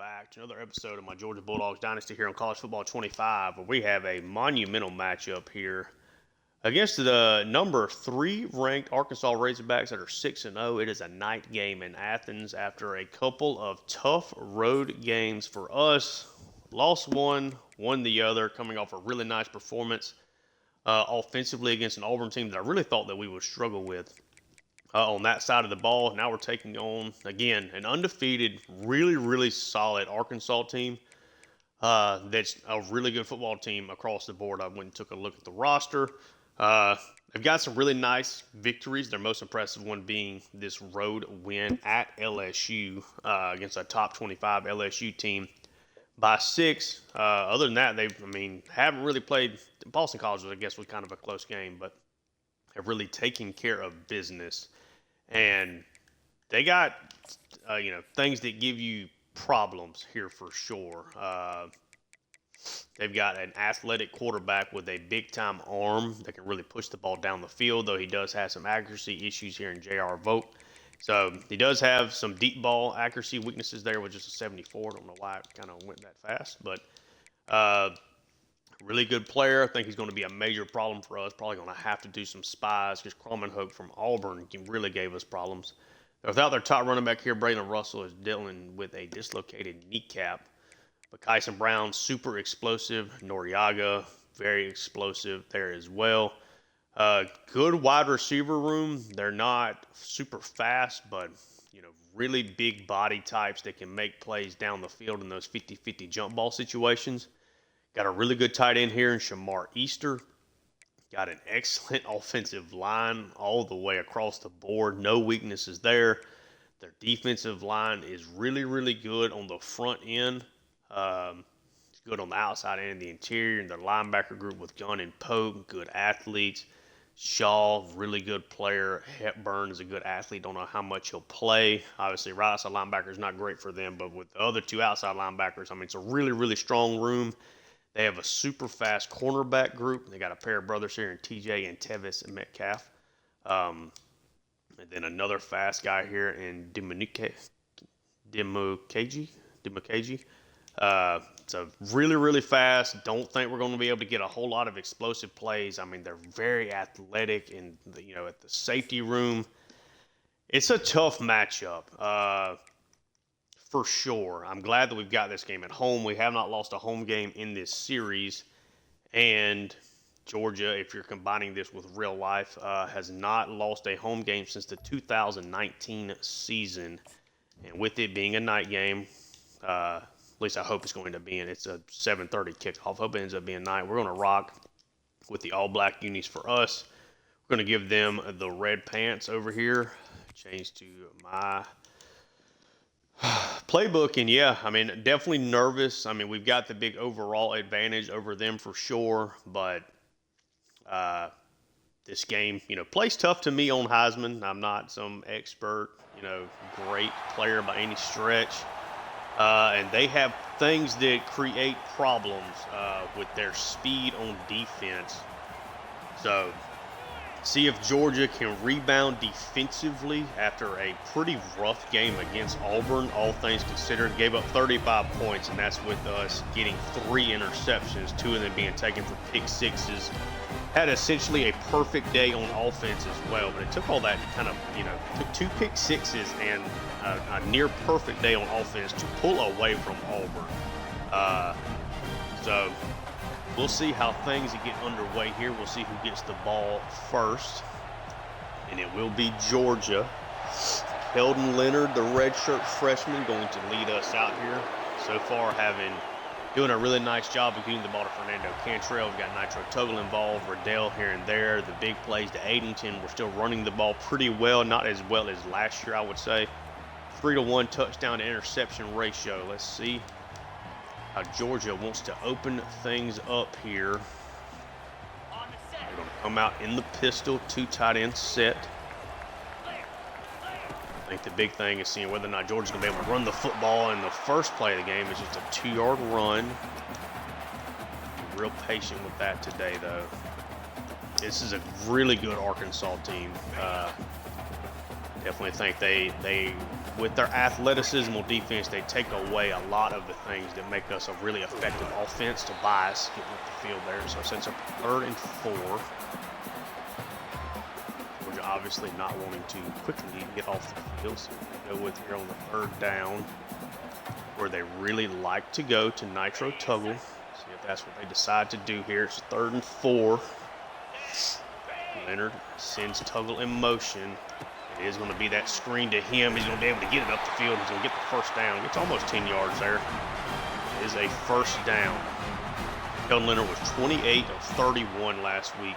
back to another episode of my Georgia Bulldogs Dynasty here on College Football 25, where we have a monumental matchup here against the number 3 ranked Arkansas Razorbacks that are 6-0. It is a night game in Athens after a couple of tough road games for us. Lost one, won the other, coming off a really nice performance offensively against an Auburn team that I really thought that we would struggle with. On that side of the ball. Now we're taking on, again, an undefeated, really solid Arkansas team. That's a really good football team across the board. I went and took a look at the roster. They've got some really nice victories. Their most impressive one being this road win at LSU against a top 25 LSU team by 6. Other than that, haven't really played. Boston College, I guess, was kind of a close game, but have really taken care of business. And they got, things that give you problems here for sure. They've got an athletic quarterback with a big-time arm that can really push the ball down the field, though he does have some accuracy issues here in J.R. Vogt. So he does have some deep ball accuracy weaknesses there with just a 74. I don't know why it kind of went that fast, but really good player. I think he's going to be a major problem for us. Probably going to have to do some spies because Hope from Auburn really gave us problems. Without their top running back here, Braylon Russell is dealing with a dislocated kneecap. But Kyson Brown, super explosive. Noriaga, very explosive there as well. Good wide receiver room. They're not super fast, but really big body types that can make plays down the field in those 50-50 jump ball situations. Got a really good tight end here in Shamar Easter. Got an excellent offensive line all the way across the board. No weaknesses there. Their defensive line is really good on the front end. It's good on the outside and the interior. And their linebacker group with Gunn and Pope, good athletes. Shaw, really good player. Hepburn is a good athlete. Don't know how much he'll play. Obviously, right outside linebacker is not great for them. But with the other two outside linebackers, it's a really strong room. They have a super fast cornerback group. They got a pair of brothers here in TJ and Tevis Metcalf. And then another fast guy here in Dimukeji. So really fast. Don't think we're going to be able to get a whole lot of explosive plays. They're very athletic and, at the safety room. It's a tough matchup. For sure. I'm glad that we've got this game at home. We have not lost a home game in this series. And Georgia, if you're combining this with real life, has not lost a home game since the 2019 season. And with it being a night game, at least I hope it's going to be, and it's a 7:30 kickoff. Hope it ends up being night. We're going to rock with the all-black unis for us. We're going to give them the red pants over here. Change to my playbook, and definitely nervous. We've got the big overall advantage over them for sure, but this game, plays tough to me on Heisman. I'm not some expert, great player by any stretch, and they have things that create problems with their speed on defense. So see if Georgia can rebound defensively after a pretty rough game against Auburn, all things considered. Gave up 35 points, and that's with us getting 3 interceptions, 2 of them being taken for pick sixes. Had essentially a perfect day on offense as well, but it took all that kind of, took 2 pick sixes and a near perfect day on offense to pull away from Auburn. So we'll see how things get underway here. We'll see who gets the ball first. And it will be Georgia. Keldon Leonard, the redshirt freshman, going to lead us out here. So far, doing a really nice job of getting the ball to Fernando Cantrell. We've got Nitro Toggle involved, Riddell here and there. The big plays to Addington. We're still running the ball pretty well. Not as well as last year, I would say. 3-to-1 touchdown to interception ratio. Let's see how Georgia wants to open things up here. They're going to come out in the pistol, 2 tight end set. I think the big thing is seeing whether or not Georgia's going to be able to run the football. In the first play of the game is just a 2-yard run. Real patient with that today, though. This is a really good Arkansas team. Definitely think they with their athleticism on defense, they take away a lot of the things that make us a really effective offense. Tobias getting up the field there, so it sets up 3rd and 4. Georgia obviously not wanting to quickly get off the field, so we go with here on the 3rd down, where they really like to go to nitro tuggle. See if that's what they decide to do here. It's 3rd and 4. Leonard sends Tuggle in motion. It is going to be that screen to him. He's going to be able to get it up the field. He's going to get the 1st down. Gets almost 10 yards there. It is a 1st down. Keldon Leonard was 28 of 31 last week.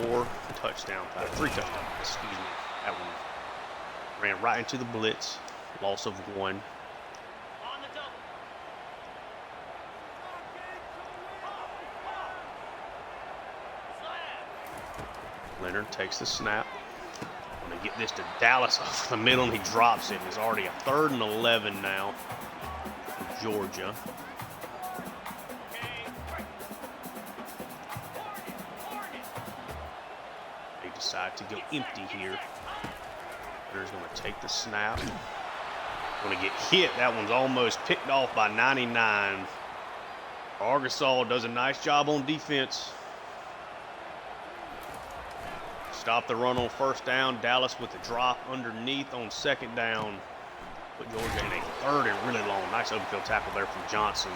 4 touchdown passes. 3 touchdowns. Excuse me. That one ran right into the blitz. Loss of 1. Leonard takes the snap. Going to get this to Dallas off the middle, and he drops it. It's already a 3rd and 11 now for Georgia. They decide to go empty here. Leonard's going to take the snap. Going to get hit. That one's almost picked off by 99. Arkansas does a nice job on defense. Stop the run on 1st down. Dallas with the drop underneath on 2nd down. Put Georgia in a 3rd and really long. Nice open field tackle there from Johnson.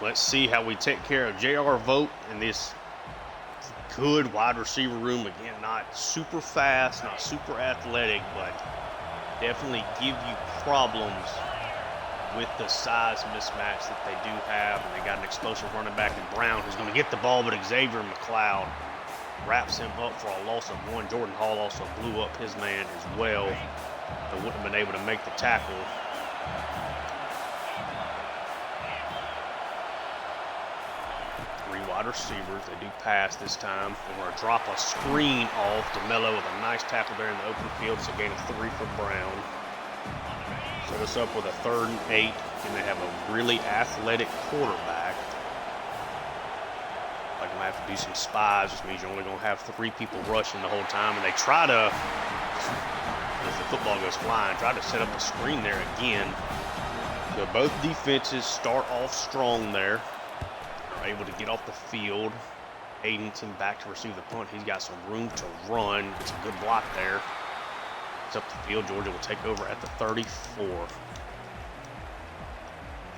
Let's see how we take care of J.R. Vogt in this good wide receiver room. Again, not super fast, not super athletic, but definitely give you problems with the size mismatch that they do have. And they got an explosive running back in Brown who's going to get the ball, but Xavier McLeod wraps him up for a loss of 1. Jordan Hall also blew up his man as well. They wouldn't have been able to make the tackle. Three wide receivers. They do pass this time. They're going to drop a screen off. DeMello with a nice tackle there in the open field. It's a gain of 3 for Brown. Set us up with a 3rd and 8, and they have a really athletic quarterback. Like I'm gonna have to do some spies, which means you're only gonna have 3 people rushing the whole time, and they try to, as the football goes flying, try to set up a screen there again. So both defenses start off strong there. They're able to get off the field. Haydenton back to receive the punt. He's got some room to run. It's a good block there. It's up the field. Georgia will take over at the 34.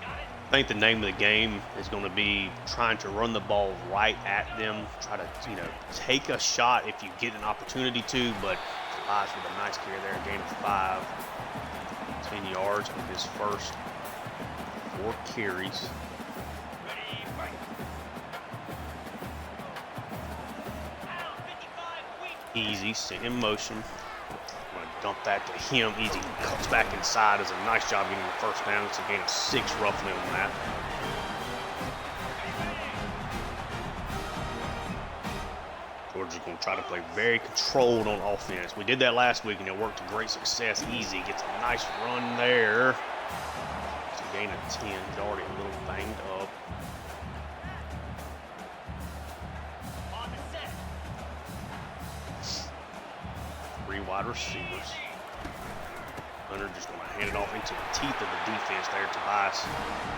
I think the name of the game is going to be trying to run the ball right at them. Try to, take a shot if you get an opportunity to, but Tobias with a nice carry there, a gain of 5. 10 yards on his first 4 carries. Easy, sit in motion. Dump that to him. Easy cuts back inside. Does a nice job getting the 1st down. It's a gain of 6 roughly on that. Georgia's going to try to play very controlled on offense. We did that last week and it worked to great success. Easy gets a nice run there. It's a gain of 10. He's already a little banged up. Wide receivers. Leonard just going to hand it off into the teeth of the defense there. Tobias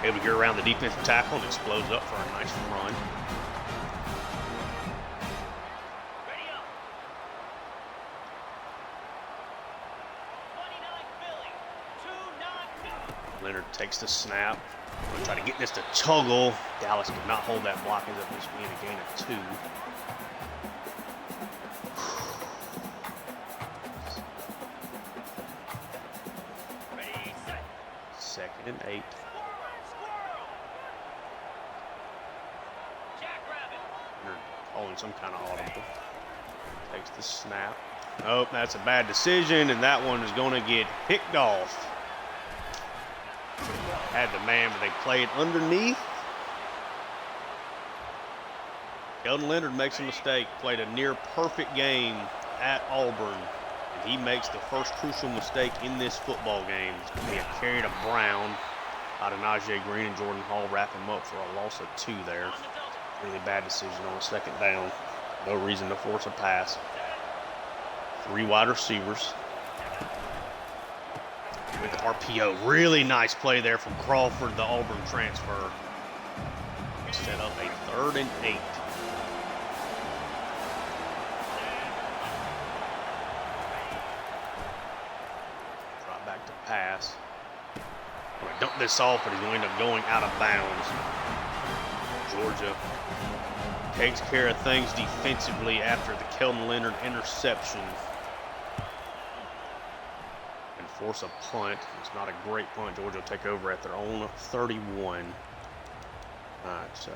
able to get around the defensive tackle and explodes up for a nice run. Leonard takes the snap. Going to try to get this to Tuggle. Dallas could not hold that block. Ends up just being a gain of 2. 2nd and 8. Calling some kind of audible. Takes the snap. Nope, that's a bad decision, and that one is going to get picked off. Had the man, but they played underneath. Keldon Leonard makes a mistake. Played a near perfect game at Auburn. He makes the first crucial mistake in this football game. It's going to be a carry to Brown. Out of Najee Green and Jordan Hall wrap him up for a loss of 2 there. Really bad decision on 2nd down. No reason to force a pass. 3 wide receivers. With RPO. Really nice play there from Crawford, the Auburn transfer. Set up a 3rd and 8. Drop back to pass. I'm going to dump this off, but he's going to end up going out of bounds. Georgia takes care of things defensively after the Keldon Leonard interception. And force a punt. It's not a great punt. Georgia will take over at their own 31. All right, so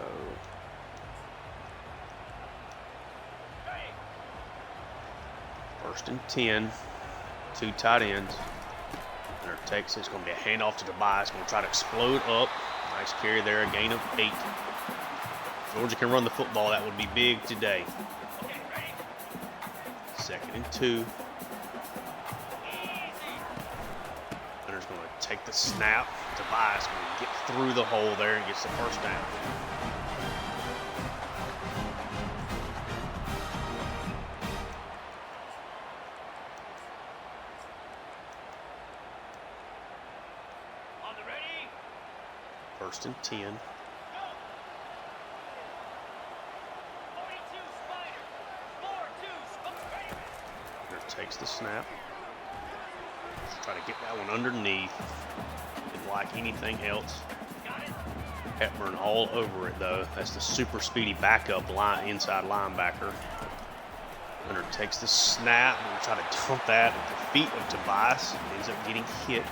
first and 10, 2 tight ends. Leonard takes it. It's going to be a handoff to Tobias. Going to try to explode up. Nice carry there, a gain of 8. Georgia can run the football. That would be big today. 2nd and 2. Leonard's going to take the snap. Tobias going to get through the hole there and gets the first down. First and 10. Leonard takes the snap. Just try to get that one underneath. Didn't like anything else. Hepburn all over it though. That's the super speedy backup line, inside linebacker. Leonard takes the snap and try to dump that at the feet of Tobias. Ends up getting hit.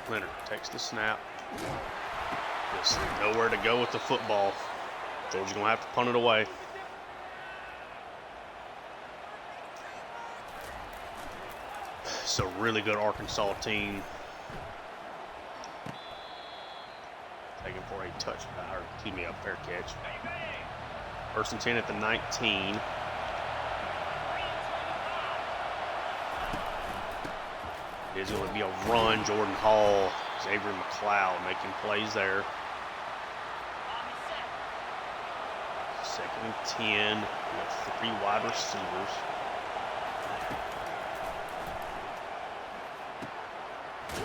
Leonard takes the snap. Just nowhere to go with the football. Georgia's going to have to punt it away. It's a really good Arkansas team. Taking for a touchdown, or excuse me, a fair catch. First and 10 at the 19. It is going to be a run. Jordan Hall, Xavier McLeod making plays there. 2nd and 10 with 3 wide receivers.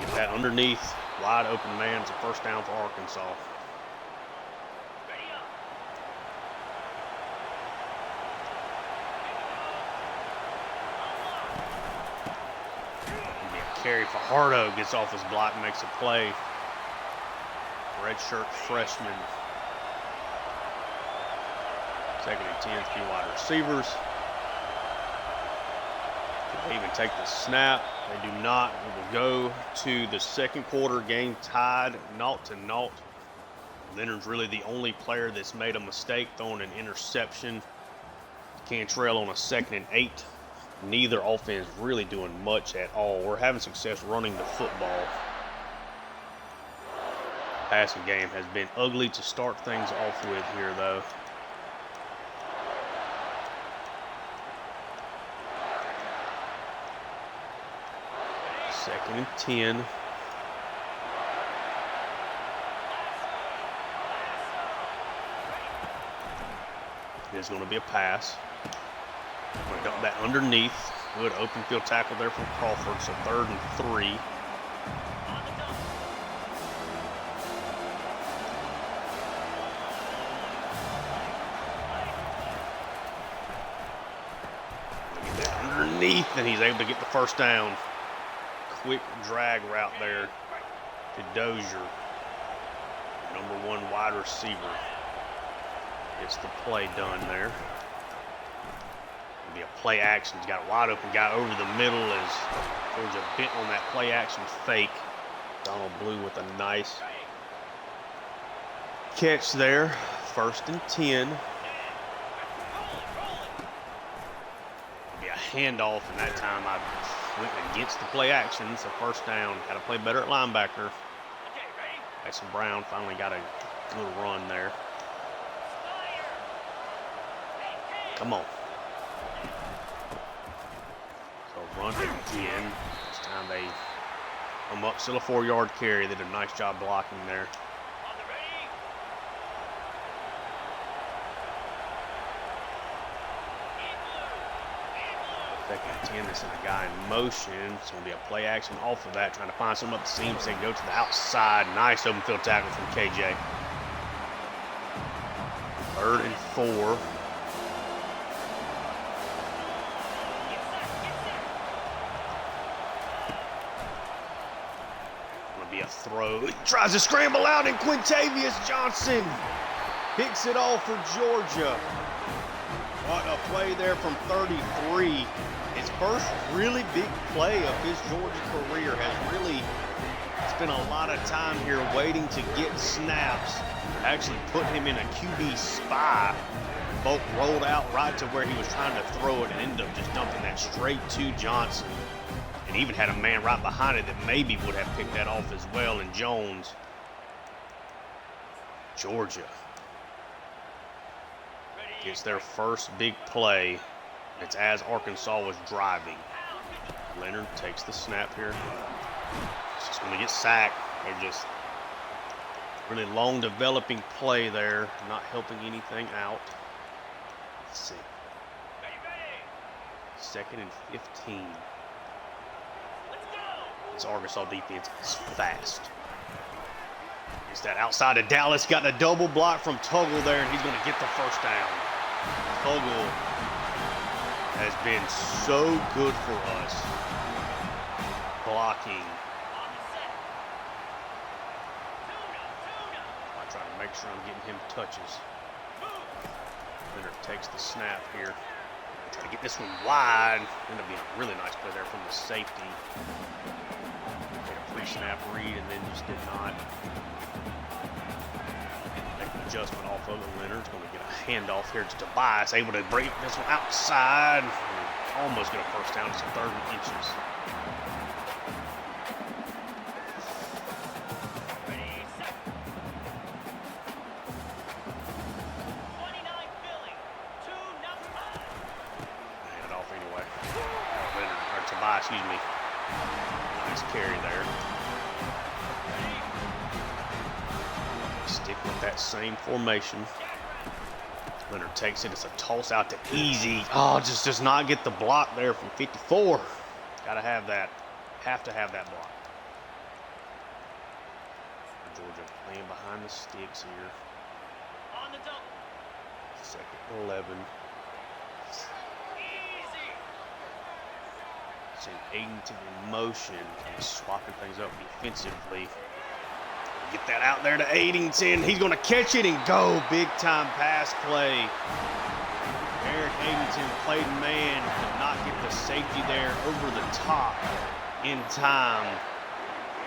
Get that underneath, wide open man. It's a first down for Arkansas. Carry Fajardo gets off his block and makes a play. Redshirt freshman. 2nd and 10, 3 wide receivers. They even take the snap. They do not. We will go to the 2nd quarter, game tied 0-0. Leonard's really the only player that's made a mistake, throwing an interception. Cantrell on a 2nd and 8. Neither offense really doing much at all. We're having success running the football. Passing game has been ugly to start things off with here, though. Second and 10. There's going to be a pass. Going to dump that underneath. Good open field tackle there from Crawford. So 3rd and 3. Get that underneath, and he's able to get the first down. Quick drag route there to Dozier, number 1 wide receiver. Gets the play done there. Be a play action. He's got a wide open guy over the middle as Georgia bent on that play action fake. Donald Blue with a nice catch there. 1st and 10. Be a handoff, and that time I went against the play action. So 1st down. Got to play better at linebacker. Mason Brown finally got a good run there. Come on. So run again. It's Time they come up, still a 4-yard carry. They did a nice job blocking there. Second and 10, this is a guy in motion. It's going to be a play action off of that, trying to find something up the seam. So they go to the outside. Nice open field tackle from KJ. 3rd and 4. Going to be a throw. He tries to scramble out, and Quintavious Johnson picks it off for Georgia. What a play there from 33. His first really big play of his Georgia career has really spent a lot of time here waiting to get snaps. Actually put him in a QB spy. Both rolled out right to where he was trying to throw it and ended up just dumping that straight to Johnson. And even had a man right behind it that maybe would have picked that off as well in Jones. Georgia gets their first big play. It's as Arkansas was driving. Leonard takes the snap here. He's just going to get sacked. They're just really long developing play there, not helping anything out. Let's see. 2nd and 15. This Arkansas defense is fast. It's that outside of Dallas. Got a double block from Tuggle there, and he's going to get the first down. Tuggle has been so good for us blocking. I try to make sure I'm getting him touches. Leonard takes the snap here. Try to get this one wide. Ended up being a really nice play there from the safety. Made a pre-snap read and then just did not make an adjustment off of it. Leonard's going to get a handoff here to Tobias, able to break this one outside. Almost get a first down. It's a 3rd and inches. Hand it off anyway. Leonard, or Tobias, excuse me. Nice carry there. Stick with that same formation. Leonard takes it. It's a toss out to Easy. Oh, just does not get the block there from 54. Got to have that. Have to have that block. Georgia playing behind the sticks here. On the double. 2nd and 11. Send Aiden in motion and swapping things up defensively. Get that out there to Addington. He's going to catch it and go. Big time pass play. Eric Addington played man. Could not get the safety there over the top in time.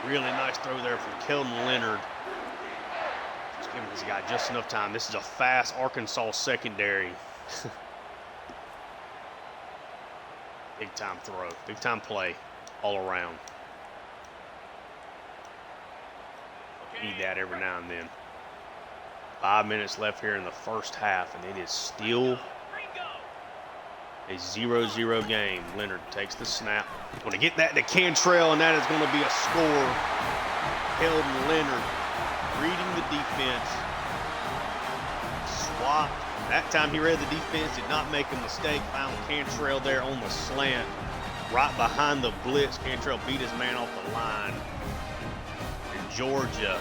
Really nice throw there from Keldon Leonard. Just giving this guy just enough time. This is a fast Arkansas secondary. Big time throw. Big time play all around. Need that every now and then. 5 minutes left here in the first half, and it is still a 0-0 game. Leonard takes the snap. Going to get that to Cantrell, and that is going to be a score. Keldon Leonard reading the defense. Swap. That time he read the defense, did not make a mistake. Found Cantrell there on the slant. Right behind the blitz. Cantrell beat his man off the line. Georgia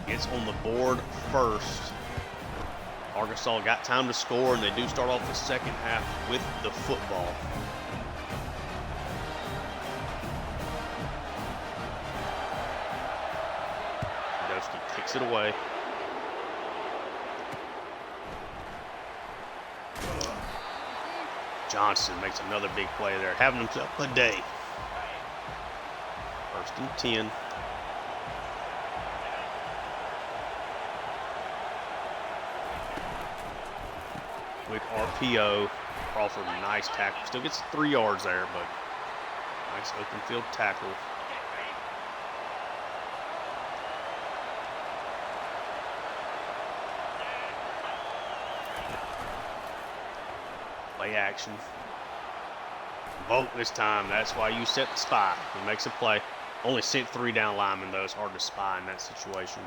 gets on the board first. Arkansas got time to score, and they do start off the second half with the football. Dawgs kicks it away. Johnson makes another big play there, having himself a day. 1st and 10. Quick RPO. Crawford, nice tackle. Still gets 3 yards there, but nice open field tackle. Play action. Vote this time. That's why you set the spy. He makes a play. Only sent 3 down linemen, though. It's hard to spy in that situation.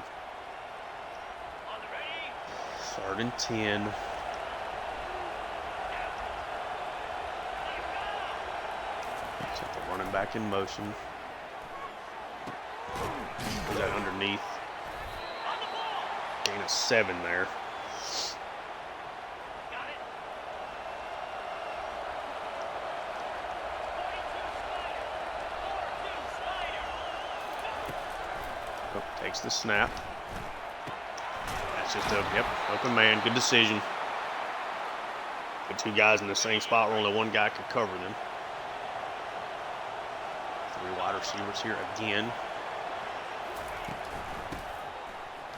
3rd and 10. Set the running back in motion. Was that underneath? Gain of 7 there. Oh, takes the snap. That's just a open man. Good decision. Put 2 guys in the same spot where only 1 guy could cover them. 3 wide receivers here again.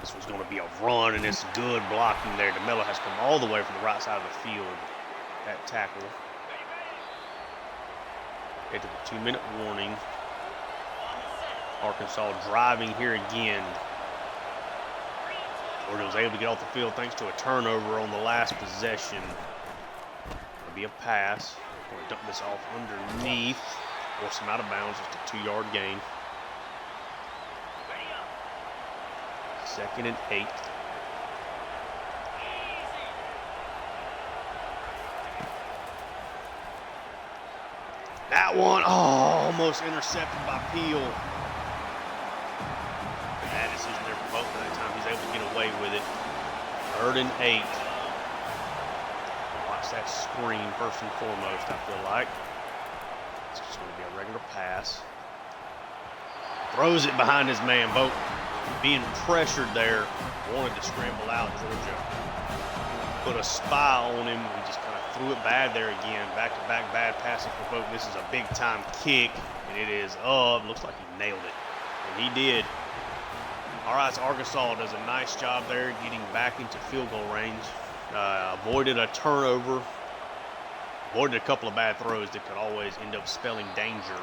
This was going to be a run, and it's good blocking there. DeMello has come all the way from the right side of the field. That tackle. Into the 2-minute warning. Arkansas driving here again. Georgia was able to get off the field thanks to a turnover on the last possession. It'll be a pass. Going to dump this off underneath. Force him out of bounds. Just a 2-yard gain. 2nd and 8. That one, almost intercepted by Peel. Bad decision there for both that time. He's able to get away with it. 3rd and 8. Watch that screen first and foremost, I feel like. It's just going to be a regular pass. Throws it behind his man. Boat being pressured there. Wanted to scramble out. Georgia put a spy on him. He just kind of threw it bad there again. Back-to-back bad passing for Boat. This is a big-time kick, and it is up. Looks like he nailed it, and he did. All right, so Arkansas does a nice job there getting back into field goal range. Avoided a turnover. Avoided a couple of bad throws that could always end up spelling danger.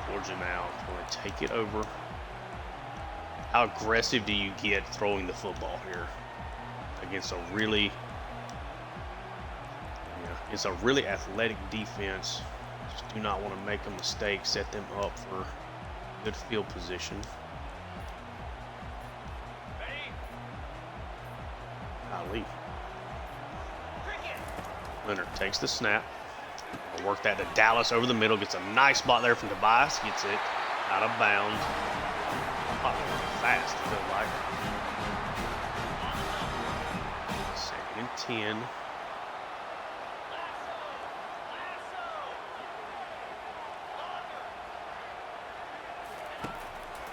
Georgia now going to take it over. How aggressive do you get throwing the football here against a really, it's a really athletic defense. Just do not want to make a mistake, set them up for good field position. Ali. Leonard takes the snap. We'll work that to Dallas over the middle. Gets a nice spot there from Tobias. Gets it out of bounds. Probably fast, I feel like. 2nd and 10.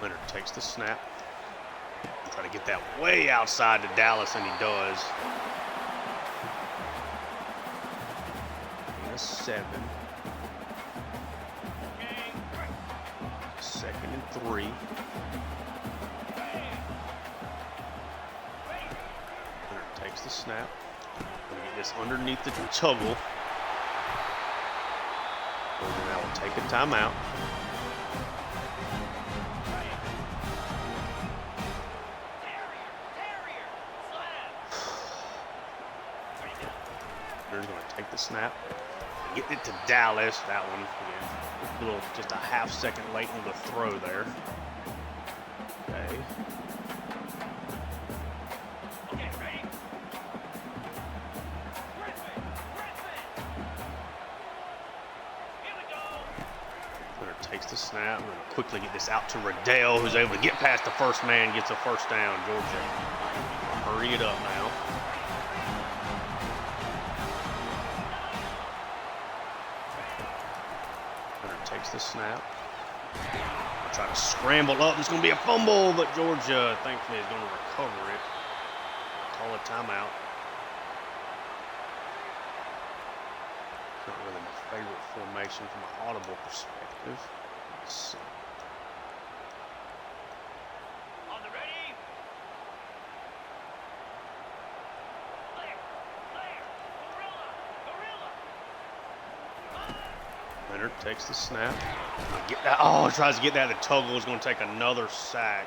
Leonard takes the snap. Try to get that way outside to Dallas, and he does. 7. 2nd and 3. Leonard takes the snap. Gonna get this underneath the tuggle. And now we'll take a timeout. Leonard's gonna take the snap. Get it to Dallas. That one, again, a little, just a half-second late on the throw there. Okay. Ready? Here we go. Leonard takes the snap. We're going to quickly get this out to Riddell, who's able to get past the first man, gets a first down. Georgia, hurry it up now. Takes the snap. I'll try to scramble up. It's going to be a fumble, but Georgia, thankfully, is going to recover it. Call a timeout. Not really my favorite formation from an audible perspective. Let's see. On the ready. Leonard takes the snap. Get that. Oh, tries to get that. The tuggle is going to take another sack.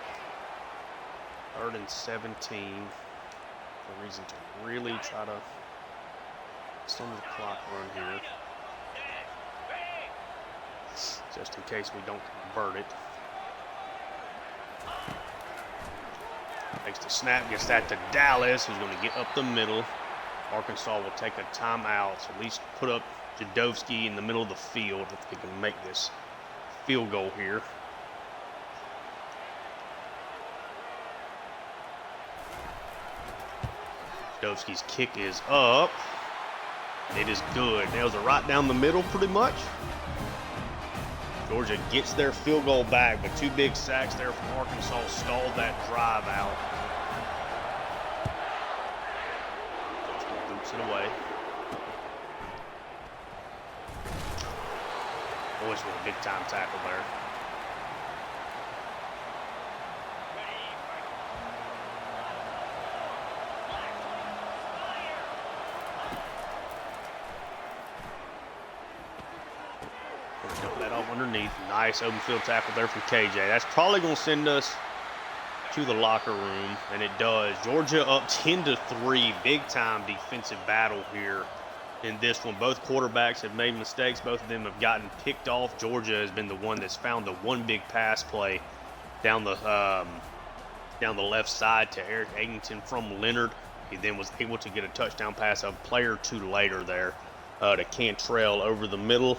3rd and 17. A reason to really try to extend the clock run here. just in case we don't convert it. Takes the snap, gets that to Dallas, who's going to get up the middle. Arkansas will take a timeout, so at least put up Jadowski in the middle of the field if they can make this field goal here. Jadowski's kick is up. It is good. Nails it right down the middle pretty much. Georgia gets their field goal back, but 2 big sacks there from Arkansas stalled that drive out. Georgia boots it away. Boys with a big time tackle there. Dump that off underneath. Nice open field tackle there from KJ. That's probably going to send us to the locker room, and it does. Georgia up 10-3. Big time defensive battle here in this one. Both quarterbacks have made mistakes. Both of them have gotten picked off. Georgia has been the one that's found the one big pass play down the left side to Eric Eggington from Leonard. He then was able to get a touchdown pass a play or two later there to Cantrell over the middle.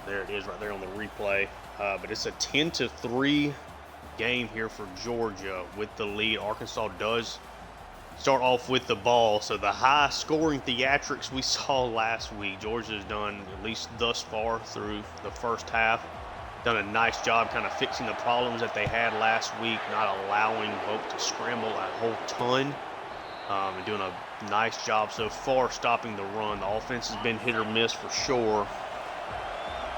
There it is right there on the replay. But it's a 10-3 game here for Georgia with the lead. Arkansas does start off with the ball. So the high scoring theatrics we saw last week, Georgia has done, at least thus far through the first half, done a nice job kind of fixing the problems that they had last week, not allowing Hope to scramble a whole ton. And doing a nice job so far stopping the run. The offense has been hit or miss for sure.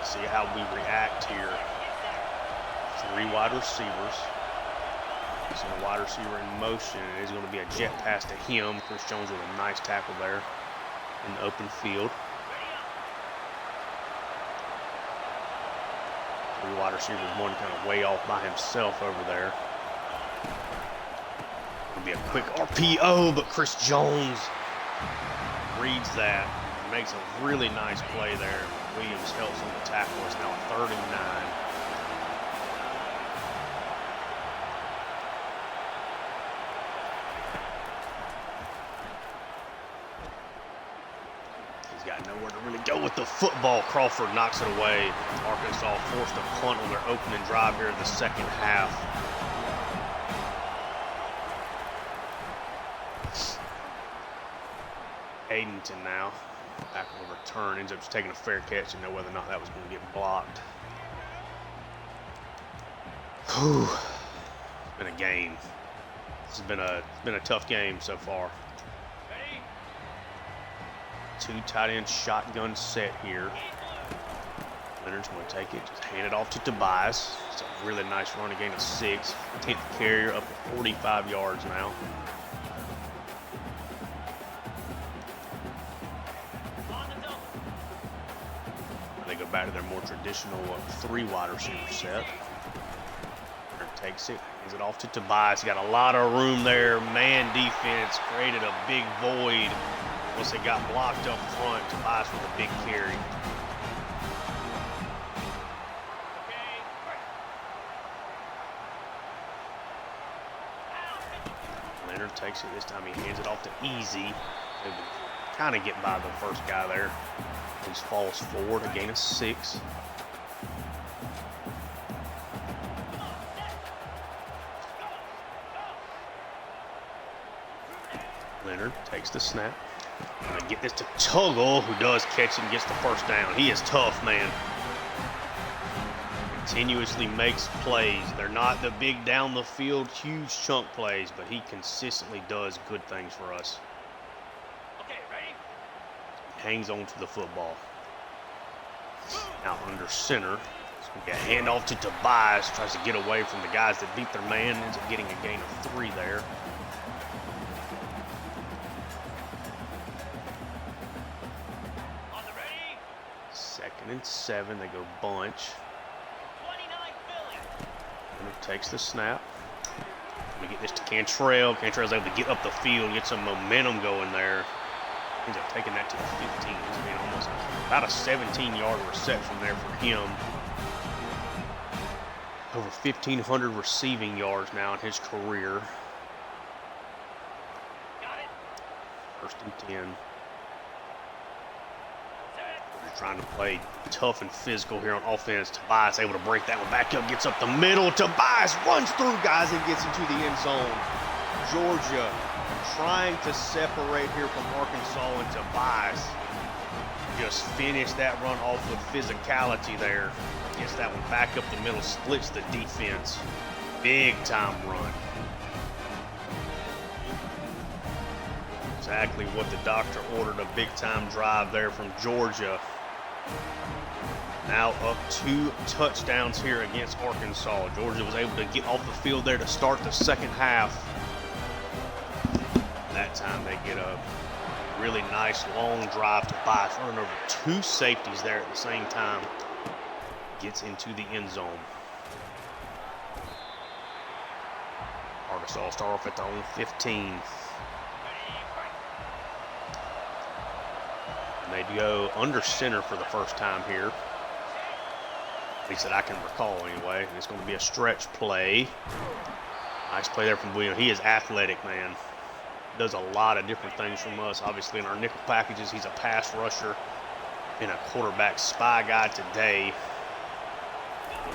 See how we react here. 3 wide receivers. So a wide receiver in motion. It is going to be a jet pass to him. Chris Jones with a nice tackle there in the open field. 3 wide receivers, one kind of way off by himself over there. It'll be a quick RPO, but Chris Jones reads that. Makes a really nice play there. Williams helps on the tackle. It's now 3rd and 9. He's got nowhere to really go with the football. Crawford knocks it away. Arkansas forced a punt on their opening drive here in the second half. Eggington now. Back on the return, ends up just taking a fair catch and know whether or not that was going to get blocked. Whew. It's been a game. This has been a tough game so far. Ready? 2 tight end shotgun set here. Leonard's going to take it, just hand it off to Tobias. It's a really nice run, a gain of 6. 10th carrier up to 45 yards now. Back to their more traditional 3 wide receiver set. Takes it, hands it off to Tobias. Got a lot of room there. Man defense created a big void once they got blocked up front. Tobias with a big carry. Leonard takes it. This time he hands it off to Easy. Kind of get by the first guy there. He falls forward, a gain of 6. Leonard takes the snap. Gonna get this to Tuggle, who does catch it and gets the first down. He is tough, man. Continuously makes plays. They're not the big down the field, huge chunk plays, but he consistently does good things for us. Hangs on to the football. Now under center. It's going to get a handoff to Tobias. Tries to get away from the guys that beat their man. Ends up getting a gain of 3 there. On the ready? 2nd and 7. They go bunch. 29 Philly. Leonard takes the snap. We get this to Cantrell. Cantrell's able to get up the field, get some momentum going there. Ends up taking that to the 15. It's been almost about a 17-yard reception there for him. Over 1,500 receiving yards now in his career. Got it. First and 10. Set. They're trying to play tough and physical here on offense. Tobias able to break that one back up, gets up the middle. Tobias runs through guys and gets into the end zone. Georgia trying to separate here from Arkansas, and Tobias just finished that run off with physicality there. Gets that one back up the middle, splits the defense. Big time run. Exactly what the doctor ordered, a big time drive there from Georgia. Now up 2 touchdowns here against Arkansas. Georgia was able to get off the field there to start the second half. That time they get a really nice long drive to Tobias, running over 2 safeties there at the same time. Gets into the end zone. Arkansas start off at their own 15. And they go under center for the first time here. At least that I can recall anyway. And it's going to be a stretch play. Nice play there from Williams. He is athletic, man. Does a lot of different things from us. Obviously in our nickel packages, he's a pass rusher and a quarterback spy guy today.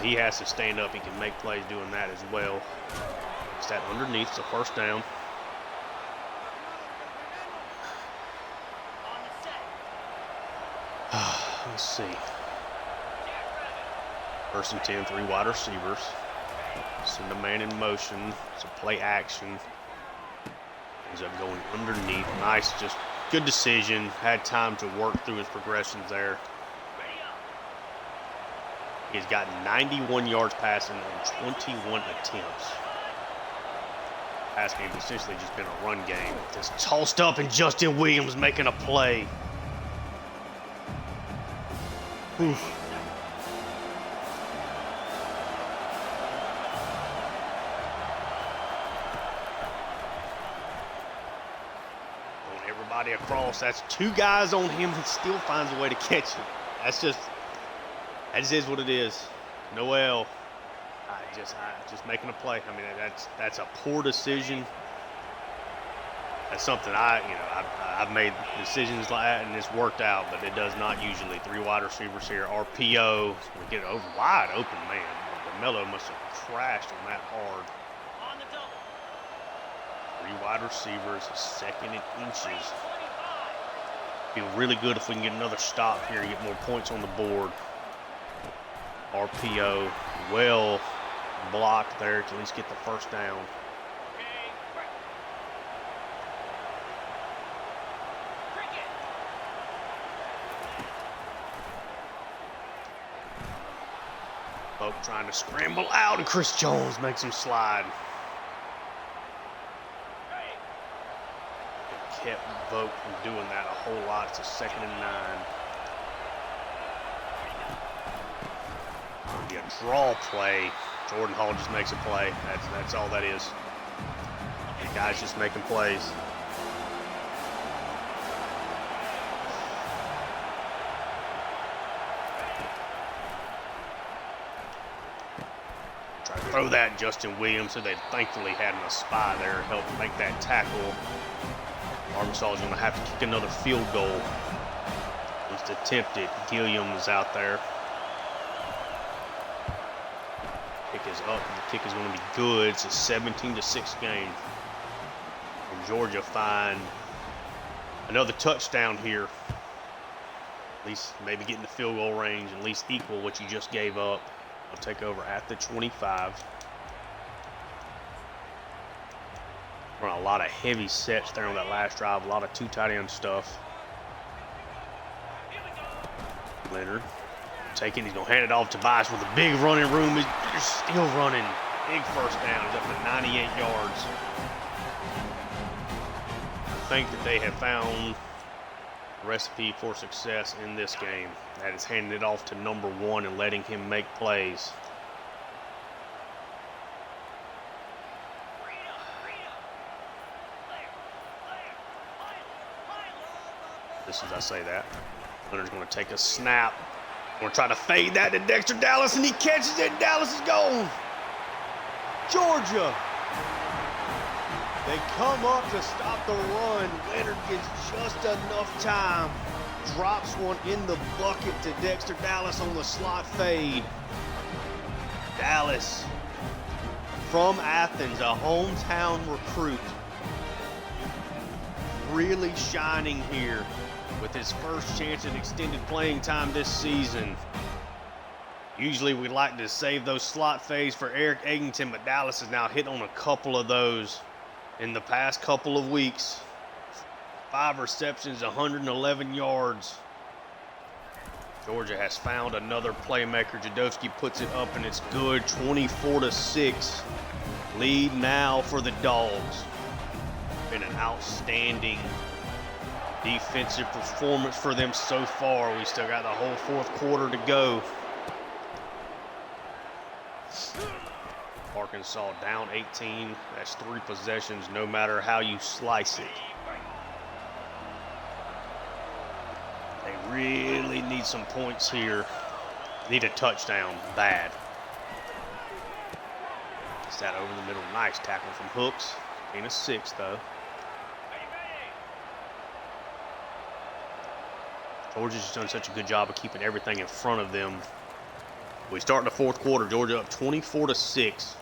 He has to stand up. He can make plays doing that as well. It's that underneath. It's a first down. On the set. Let's see. First and 10, 3 wide receivers. Send a man in motion. It's a play action. Ends up going underneath. Nice, just good decision. Had time to work through his progressions there. Ready up. He's got 91 yards passing on 21 attempts. Pass game's essentially just been a run game. Just tossed up, and Justin Williams making a play. Oof. Everybody across. That's 2 guys on him and still finds a way to catch him. That just is what it is. Noel, just making a play. I mean, that's a poor decision. That's something I've made decisions like that and it's worked out, but it does not usually. 3 wide receivers here. RPO. We get it over wide open, man. DeMello must have crashed on that hard. On the double. 3 wide receivers, second and inches. 25. Feel really good if we can get another stop here and get more points on the board. RPO, well blocked there to at least get the first down. Okay. Break. Cricket. Pope trying to scramble out, and Chris Jones makes him slide. Ready. Kept Vogt from doing that a whole lot. It's a 2nd and 9. Be a draw play. Jordan Hall just makes a play. That's all that is. The guy's just making plays. Try to throw that Justin Williams, who they thankfully had in a spy there, helped make that tackle. Arkansas is going to have to kick another field goal. At least attempt it. Gilliam is out there. Kick is up, and the kick is going to be good. It's a 17-6 game. And Georgia find another touchdown here. At least maybe get in the field goal range, at least equal what you just gave up. I'll take over at the 25. Run a lot of heavy sets there on that last drive, a lot of 2 tight end stuff. Leonard taking, he's going to hand it off to Tobias with a big running room. He's still running. Big first down. He's up to 98 yards. I think that they have found a recipe for success in this game. That is handing it off to number 1 and letting him make plays. Just as I say that, Leonard's going to take a snap. We're trying to fade that to Dexter Dallas, and he catches it. Dallas is gone. Georgia. They come up to stop the run. Leonard gets just enough time. Drops one in the bucket to Dexter Dallas on the slot fade. Dallas from Athens, a hometown recruit, really shining here with his first chance at extended playing time this season. Usually we like to save those slot fades for Eric Eggington, but Dallas has now hit on a couple of those in the past couple of weeks. 5 receptions, 111 yards. Georgia has found another playmaker. Jadowski puts it up and it's good. 24-6. Lead now for the Dogs. Been an outstanding defensive performance for them so far. We still got the whole fourth quarter to go. Arkansas down 18. That's 3 possessions, no matter how you slice it. They really need some points here. Need a touchdown bad. Gets that over the middle. Nice tackle from Hooks. Gain of 6 though. Georgia's just done such a good job of keeping everything in front of them. We start in the fourth quarter. Georgia up 24-6.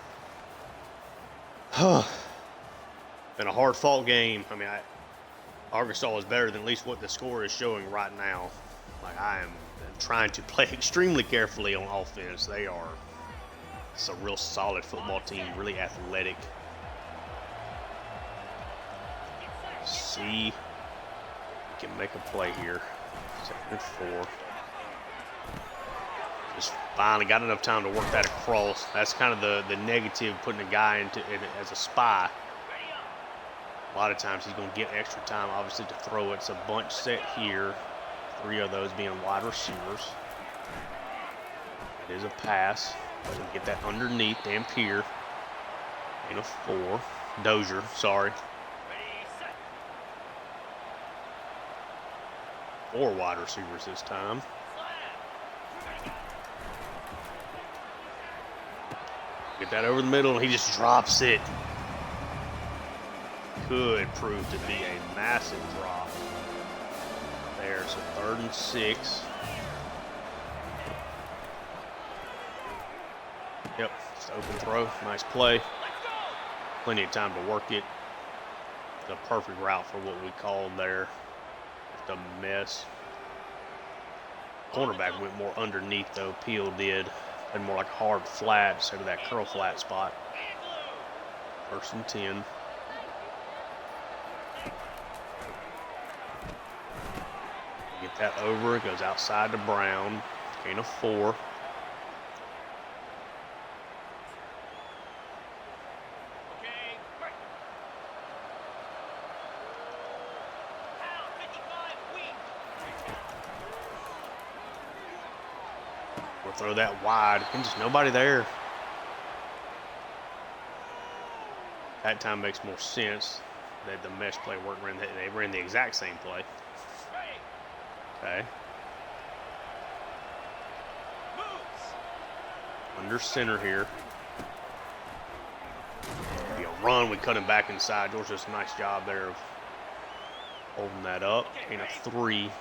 Been a hard-fought game. I mean, Arkansas is better than at least what the score is showing right now. Like, I am trying to play extremely carefully on offense. It's a real solid football team, really athletic. See, we can make a play here. 2nd and 4. Just finally got enough time to work that across. That's kind of the negative, putting a guy into it as a spy. A lot of times he's going to get extra time, obviously, to throw it. It's a bunch set here. 3 of those being wide receivers. It is a pass. So get that underneath Dampier. And a 4. Dozier, sorry. 4 wide receivers this time. Get that over the middle, and he just drops it. Could prove to be a massive drop there. So 3rd and 6. Yep, just open throw. Nice play. Plenty of time to work it. The perfect route for what we called there. Just a mess. Cornerback went more underneath though. Peel did. And more like a hard flat instead of that curl flat spot. 1st and 10. Get that over. It goes outside to Brown. Gain of 4. We'll throw that wide. And just nobody there. That time makes more sense. That the mesh play worked. They ran the exact same play. Okay. Under center here. Be a run. We cut him back inside. George does a nice job there of holding that up. And a 3.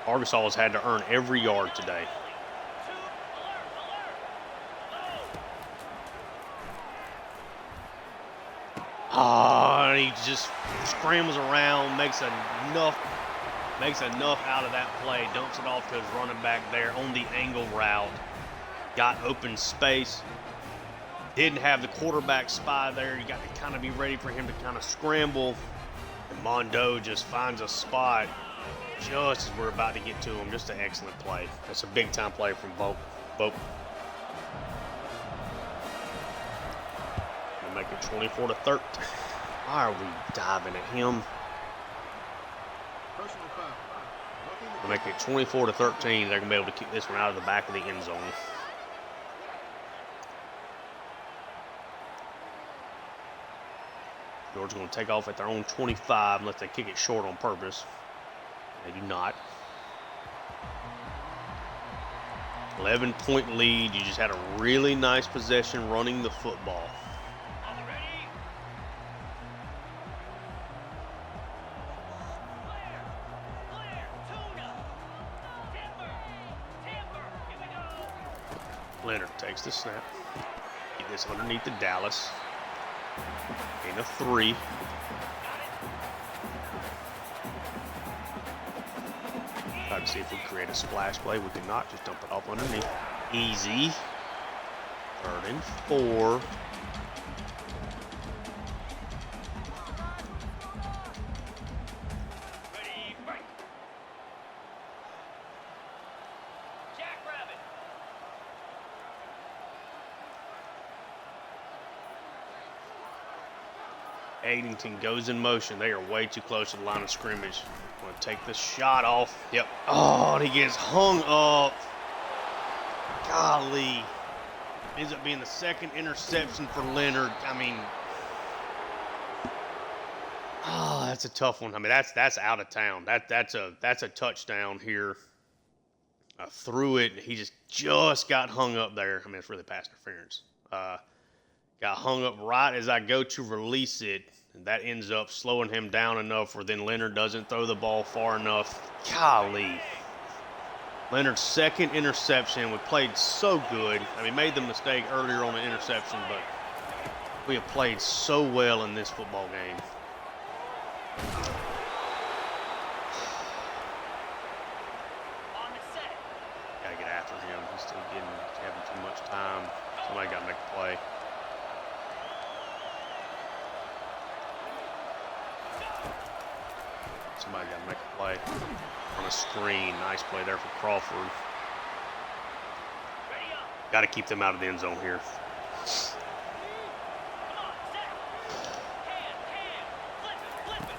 Arkansas has had to earn every yard today. He just scrambles around, makes enough out of that play, dumps it off to his running back there on the angle route. Got open space. Didn't have the quarterback spy there. You got to kind of be ready for him to kind of scramble. And Mondo just finds a spot just as we're about to get to him. Just an excellent play. That's a big-time play from Boat. We'll make it 24-13. Why are we diving at him? We'll make it 24-13. They're going to be able to kick this one out of the back of the end zone. Georgia's going to take off at their own 25 unless they kick it short on purpose. They do not. 11-point lead. You just had a really nice possession running the football. All ready? Clear, tuna. Timber, here we go. Leonard takes the snap. Get this underneath the Dallas. In a 3. Try to see if we create a splash play. We cannot. Just dump it off underneath. Easy. 3rd and 4. Ready, break. Jackrabbit. Addington goes in motion. They are way too close to the line of scrimmage. Want to take the shot off. Yep. Oh, and he gets hung up. Golly. Ends up being the 2nd interception for Leonard. I mean, oh, that's a tough one. I mean, that's out of town. That's a touchdown here. I threw it. He just got hung up there. I mean, it's really pass interference. Got hung up right as I go to release it. And that ends up slowing him down enough where then Leonard doesn't throw the ball far enough. Golly. Leonard's 2nd interception. We played so good. I mean, made the mistake earlier on the interception, but we have played so well in this football game. On the set. Gotta get after him. He's still having too much time. Somebody gotta make a play. Somebody got to make a play on a screen. Nice play there for Crawford. Ready up. Got to keep them out of the end zone here. Come on, set. Flip it.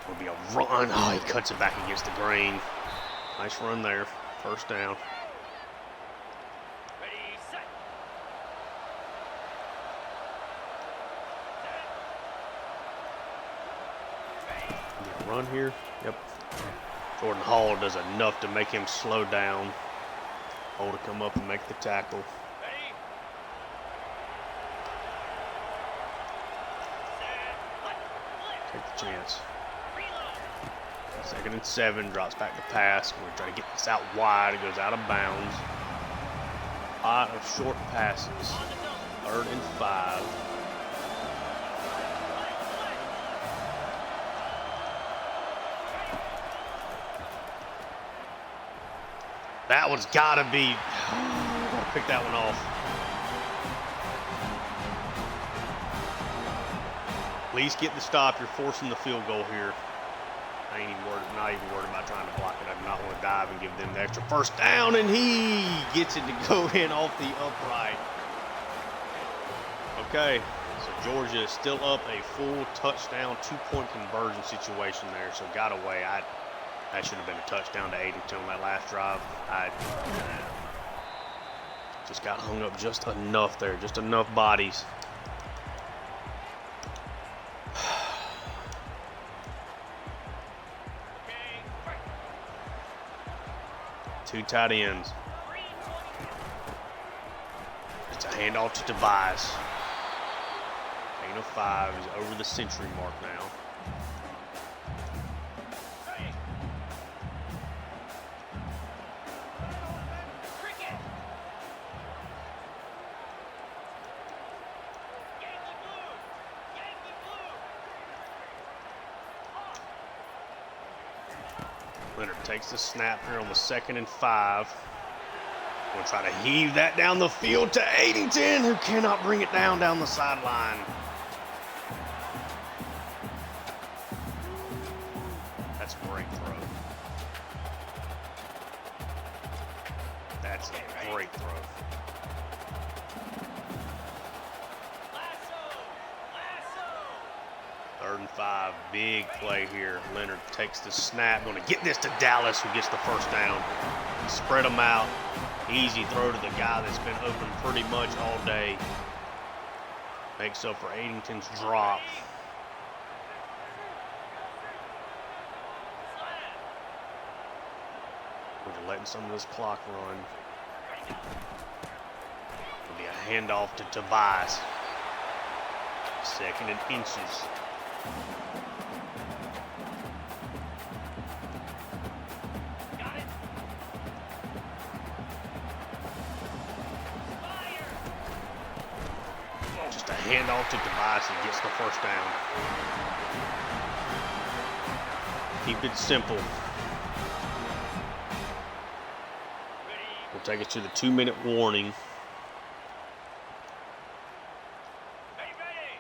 Will be a run. Oh, he cuts it back against the grain. Nice run there. 1st down. Ready, set. Run here. Yep. Jordan Hall does enough to make him slow down. Hall to come up and make the tackle. Ready. Set. Take the chance. Reload. 2nd and 7. Drops back to pass. We're trying to get this out wide. It goes out of bounds. A lot of short passes. On the double. 3rd and 5. That one's got to be. Gotta pick that one off. At least get the stop. You're forcing the field goal here. I ain't even not even worried about trying to block it. I do not want to dive and give them the extra 1st down, and he gets it to go in off the upright. Okay, so Georgia is still up a full touchdown, 2-point conversion situation there. So got away. That should have been a touchdown to Addington on that last drive. I just got hung up just enough there, just enough bodies. Okay, break. 2 tight ends. It's a handoff to Tobias. Gain of 5 is over the century mark now. Leonard takes the snap here on the 2nd and 5. We'll try to heave that down the field to Addington, who cannot bring it down the sideline. That's a great throw. That's a great throw. Third and 5, big play here. Leonard takes the snap, going to get this to Dallas, who gets the 1st down. Spread them out. Easy throw to the guy that's been open pretty much all day. Makes up for Addington's drop. letting some of this clock run. It'll be a handoff to Tobias. 2nd and inches. Got it. Fire. Just a handoff to Tobias and gets the first down. Keep it simple. Ready. We'll take it to the 2-minute warning. Ready, ready.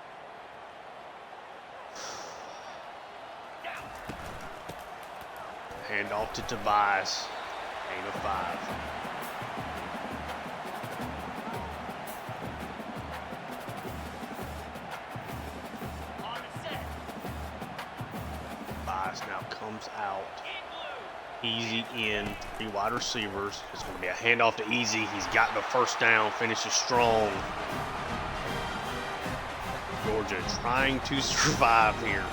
Down. Handoff to Tobias. 8 of 5. On the set. Tobias now comes out. In blue. Easy in. 3 wide receivers. It's going to be a handoff to Easy. He's got the first down. Finishes strong. Georgia trying to survive here.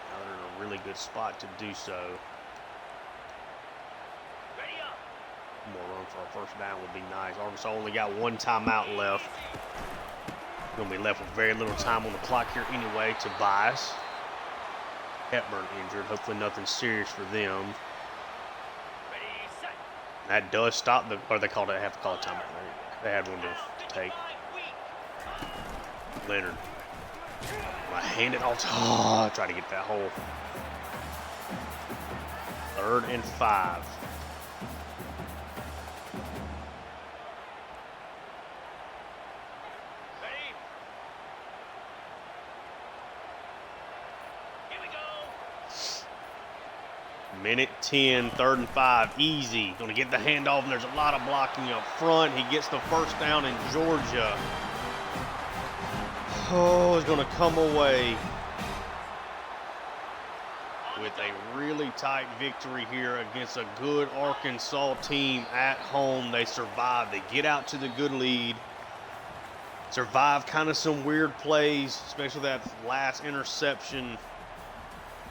Now they're in a really good spot to do so. Ready up. More run for a first down would be nice. Arkansas only got 1 timeout left. Going to be left with very little time on the clock here anyway. Tobias. Hepburn injured. Hopefully nothing serious for them. Ready, set. That does stop the, or they called it, have to call it timeout. They had one to take. Leonard. I hand it off to, oh, try to get that hole. 3rd and 5. Ready. Here we go. Minute 10, 3rd and 5. Easy. Going to get the handoff, and there's a lot of blocking up front. He gets the first down in Georgia. Oh, is going to come away with a really tight victory here against a good Arkansas team at home. They survive. They get out to the good lead. Survive kind of some weird plays, especially that last interception.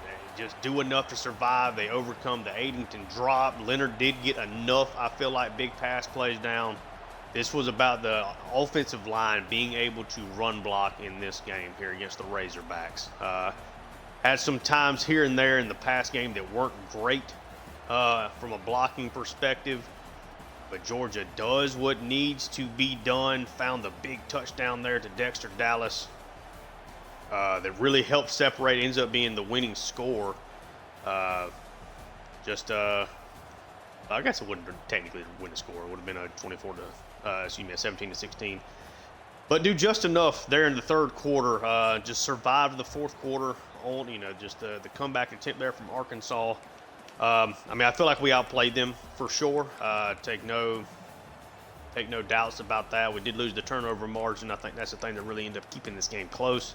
They just do enough to survive. They overcome the Addington drop. Leonard did get enough, I feel like, big pass plays down. This was about the offensive line being able to run block in this game here against the Razorbacks. Had some times here and there in the pass game that weren't great from a blocking perspective, but Georgia does what needs to be done. Found the big touchdown there to Dexter Dallas that really helped separate. Ends up being the winning score. I guess it wouldn't technically win the score. It would have been a 17 to 16. But do just enough there in the 3rd quarter. Just survived the 4th quarter on, just the comeback attempt there from Arkansas. I mean, I feel like we outplayed them for sure. Take no doubts about that. We did lose the turnover margin. I think that's the thing that really ended up keeping this game close.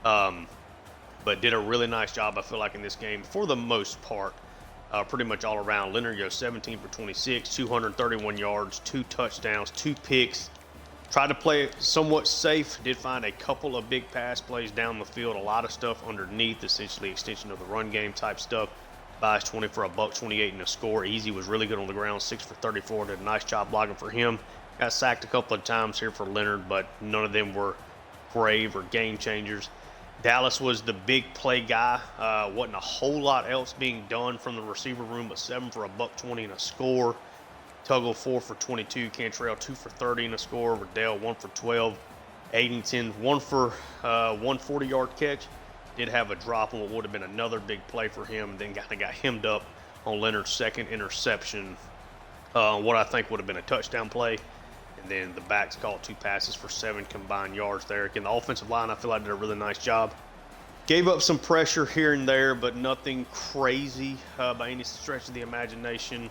But did a really nice job, I feel like, in this game for the most part. Pretty much all around. Leonard goes 17 for 26, 231 yards, 2 touchdowns, 2 picks. Tried to play it somewhat safe. Did find a couple of big pass plays down the field. A lot of stuff underneath, essentially extension of the run game type stuff. Bias 20 for a $128 and a score. Easy was really good on the ground, 6 for 34. Did a nice job blocking for him. Got sacked a couple of times here for Leonard, but none of them were grave or game changers. Dallas was the big play guy. Wasn't a whole lot else being done from the receiver room, but 7 for a $120 and a score. Tuggle 4 for 22. Cantrell 2 for 30 and a score. Riddell 1 for 12. Addington 1 for 140-yard catch. Did have a drop on what would have been another big play for him. Then got hemmed up on Leonard's 2nd interception. What I think would have been a touchdown play. And then the backs caught 2 passes for 7 combined yards there. Again, the offensive line, I feel like, did a really nice job. Gave up some pressure here and there, but nothing crazy by any stretch of the imagination.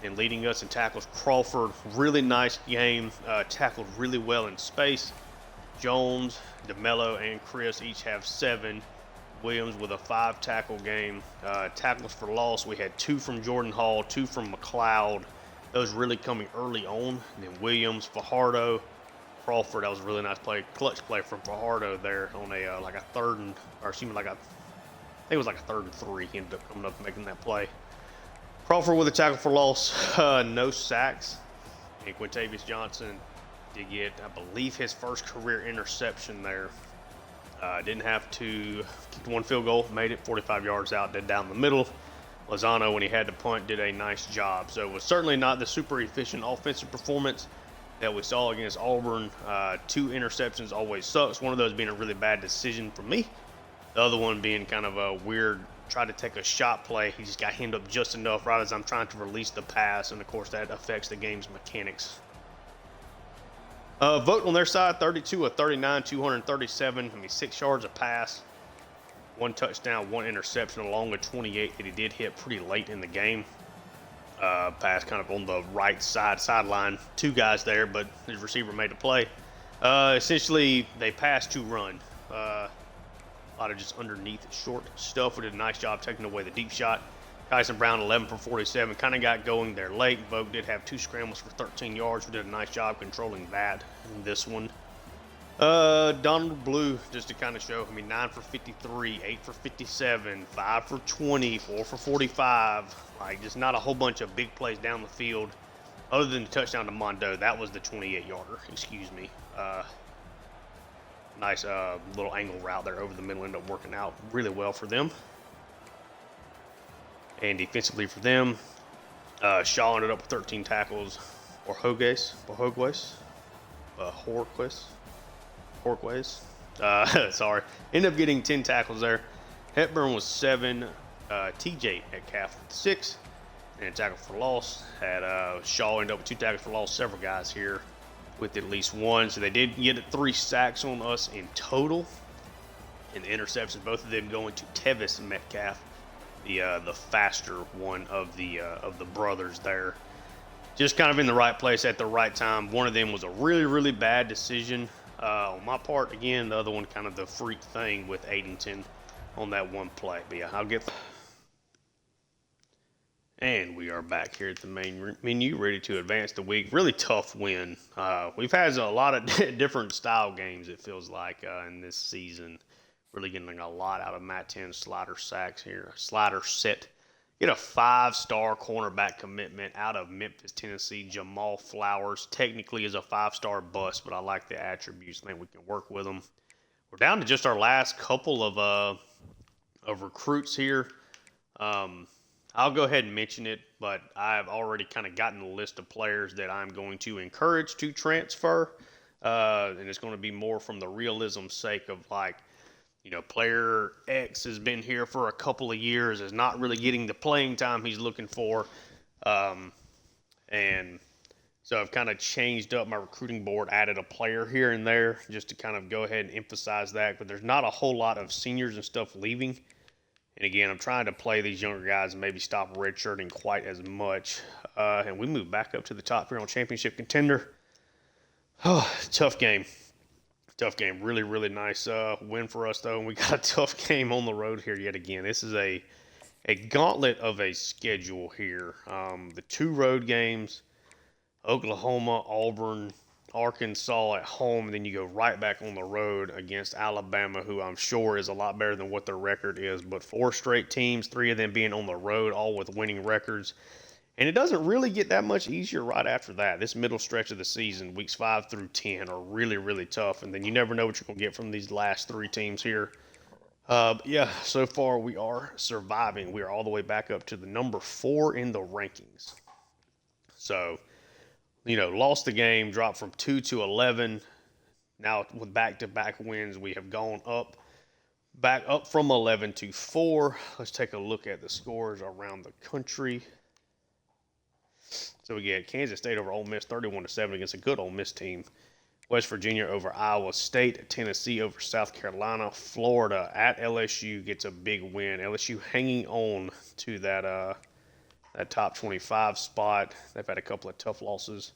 And leading us in tackles, Crawford, really nice game. Tackled really well in space. Jones, DeMello, and Chris each have 7. Williams with a 5-tackle game. Tackles for loss, we had 2 from Jordan Hall, 2 from McLeod. Those really coming early on. And then Williams, Fajardo, Crawford. That was a really nice play, clutch play from Fajardo there on a I think it was like a 3rd and 3. He ended up coming up and making that play. Crawford with a tackle for loss, no sacks. And Quintavious Johnson did get, I believe, his first career interception there. Didn't have to kick one field goal, made it 45 yards out, dead down the middle. Lozano, when he had to punt, did a nice job. So it was certainly not the super efficient offensive performance that we saw against Auburn. 2 interceptions always sucks. One of those being a really bad decision for me. The other one being kind of a weird, tried to take a shot play. He just got hemmed up just enough right as I'm trying to release the pass. And, of course, that affects the game's mechanics. Vote on their side, 32 of 39, 237. 6 yards a pass. 1 touchdown, 1 interception along with 28 that he did hit pretty late in the game. Pass kind of on the right sideline. 2 guys there, but his receiver made a play. Essentially, they pass to run. A lot of just underneath short stuff. We did a nice job taking away the deep shot. Kyson Brown, 11 for 47. Kind of got going there late. Vogt did have 2 scrambles for 13 yards. We did a nice job controlling that in this one. Donald Blue, just to kind of show, 9 for 53, 8 for 57, 5 for 20, 4 for 45. Just not a whole bunch of big plays down the field other than the touchdown to Mondo. That was the 28-yarder, excuse me. Nice little angle route there over the middle, ended up working out really well for them. And defensively for them, Shaw ended up with 13 tackles. Horquez. Sorry. Ended up getting 10 tackles there. Hepburn was 7. TJ Metcalf with 6. And a tackle for loss. Had Shaw end up with 2 tackles for loss. Several guys here with at least 1. So they did get 3 sacks on us in total. And the interceptions, both of them going to Tevis Metcalf, the faster one of the brothers there. Just kind of in the right place at the right time. One of them was a really, really bad decision on my part. Again, the other one kind of the freak thing with Addington on that one play. But yeah, I'll get. And we are back here at the main menu, ready to advance the week. Really tough win. We've had a lot of different style games, it feels like, in this season. Really getting a lot out of Matt 10 slider sacks here. Slider set. Get a 5-star cornerback commitment out of Memphis, Tennessee. Jamal Flowers technically is a 5-star bust, but I like the attributes. I think we can work with them. We're down to just our last couple of recruits here. I'll go ahead and mention it, but I've already kind of gotten a list of players that I'm going to encourage to transfer. And it's going to be more from the realism's sake of player X has been here for a couple of years, is not really getting the playing time he's looking for. And so I've kind of changed up my recruiting board, added a player here and there just to kind of go ahead and emphasize that. But there's not a whole lot of seniors and stuff leaving. And again, I'm trying to play these younger guys and maybe stop redshirting quite as much. And we move back up to the top here on championship contender. Oh, tough game. Tough game. Really, really nice win for us, though. And we got a tough game on the road here yet again. This is a gauntlet of a schedule here. The 2 road games, Oklahoma, Auburn, Arkansas at home, and then you go right back on the road against Alabama, who I'm sure is a lot better than what their record is. But 4 straight teams, 3 of them being on the road, all with winning records. And it doesn't really get that much easier right after that. This middle stretch of the season, weeks 5 through 10, are really, really tough. And then you never know what you're going to get from these last 3 teams here. But yeah, so far we are surviving. We are all the way back up to the number 4 in the rankings. So, lost the game, dropped from 2 to 11. Now with back-to-back wins, we have gone back up from 11 to 4. Let's take a look at the scores around the country. So we get Kansas State over Ole Miss 31-7 against a good Ole Miss team. West Virginia over Iowa State. Tennessee over South Carolina. Florida at LSU gets a big win. LSU hanging on to that top 25 spot. They've had a couple of tough losses.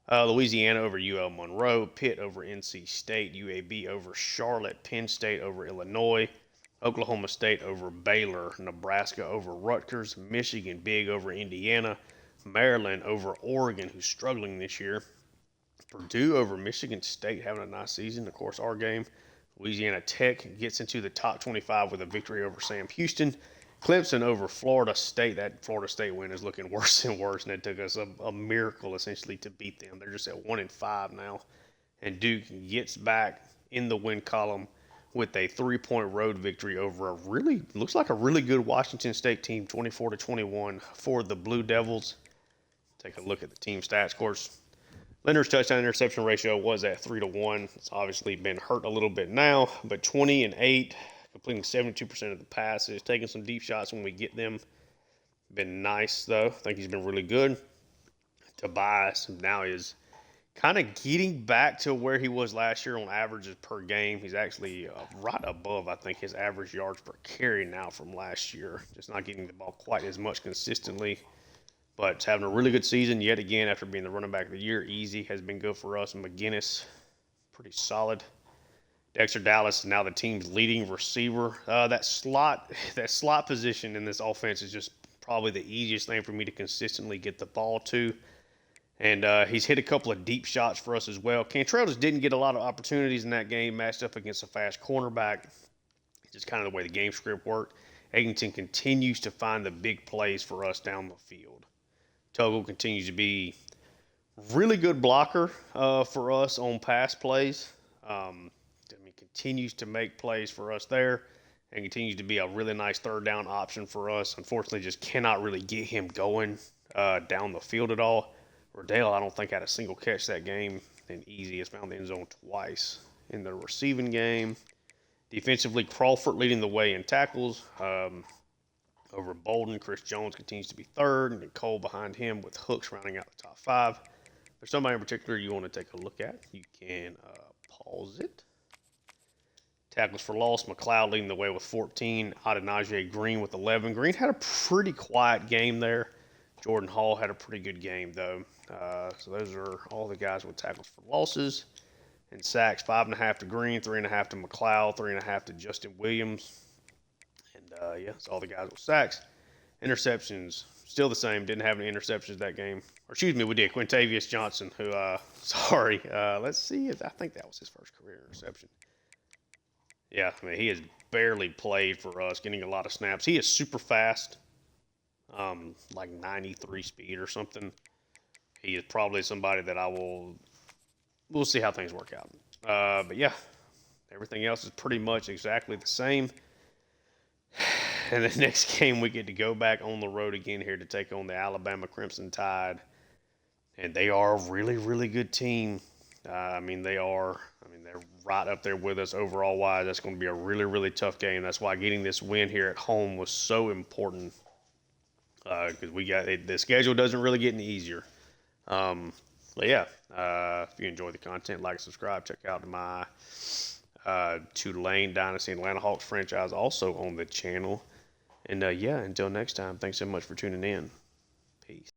Louisiana over UL Monroe. Pitt over NC State. UAB over Charlotte. Penn State over Illinois. Oklahoma State over Baylor. Nebraska over Rutgers. Michigan big over Indiana. Maryland over Oregon, who's struggling this year. Purdue over Michigan State, having a nice season. Of course, our game. Louisiana Tech gets into the top 25 with a victory over Sam Houston. Clemson over Florida State. That Florida State win is looking worse and worse, and it took us a miracle essentially to beat them. They're just at 1-5 now, and Duke gets back in the win column with a 3-point road victory over a really looks like a really good Washington State team, 24-21 for the Blue Devils. Take a look at the team stats. Of course, Leonard's touchdown interception ratio was at 3-1. It's obviously been hurt a little bit now, but 20-8, completing 72% of the passes, taking some deep shots when we get them. Been nice though. I think he's been really good. Tobias now is kind of getting back to where he was last year on averages per game. He's actually right above, I think, his average yards per carry now from last year. Just not getting the ball quite as much consistently. But having a really good season yet again after being the running back of the year. Easy has been good for us. And McGinnis, pretty solid. Dexter Dallas is now the team's leading receiver. That slot position in this offense is just probably the easiest thing for me to consistently get the ball to. And he's hit a couple of deep shots for us as well. Cantrell just didn't get a lot of opportunities in that game, matched up against a fast cornerback. It's just kind of the way the game script worked. Eggington continues to find the big plays for us down the field. Tuggle continues to be really good blocker for us on pass plays. Continues to make plays for us there and continues to be a really nice third down option for us. Unfortunately, just cannot really get him going down the field at all. Riddell, I don't think, had a single catch that game. And Easy has found the end zone twice in the receiving game. Defensively, Crawford leading the way in tackles. Over Bolden, Chris Jones continues to be third, and Cole behind him with Hooks rounding out the top 5. If there's somebody in particular you want to take a look at, you can pause it. Tackles for loss, McLeod leading the way with 14. Adenaje Green with 11. Green had a pretty quiet game there. Jordan Hall had a pretty good game, though. So those are all the guys with tackles for losses. And sacks, 5.5 to Green, 3.5 to McLeod, 3.5 to Justin Williams. And, yeah, that's all the guys with sacks. Interceptions, still the same. Didn't have any interceptions that game. Or, excuse me, we did. Quintavious Johnson, who, let's see. I think that was his first career interception. Yeah, I mean, he has barely played for us, getting a lot of snaps. He is super fast, like 93 speed or something. He is probably somebody that we'll see how things work out. But, yeah, everything else is pretty much exactly the same. And the next game, we get to go back on the road again here to take on the Alabama Crimson Tide. And they are a really, really good team. They're right up there with us overall wise. That's going to be a really, really tough game. That's why getting this win here at home was so important. Because the schedule doesn't really get any easier. But yeah, if you enjoy the content, like and subscribe. Check out my Tulane Dynasty Atlanta Hawks franchise also on the channel. And yeah, until next time, thanks so much for tuning in. Peace.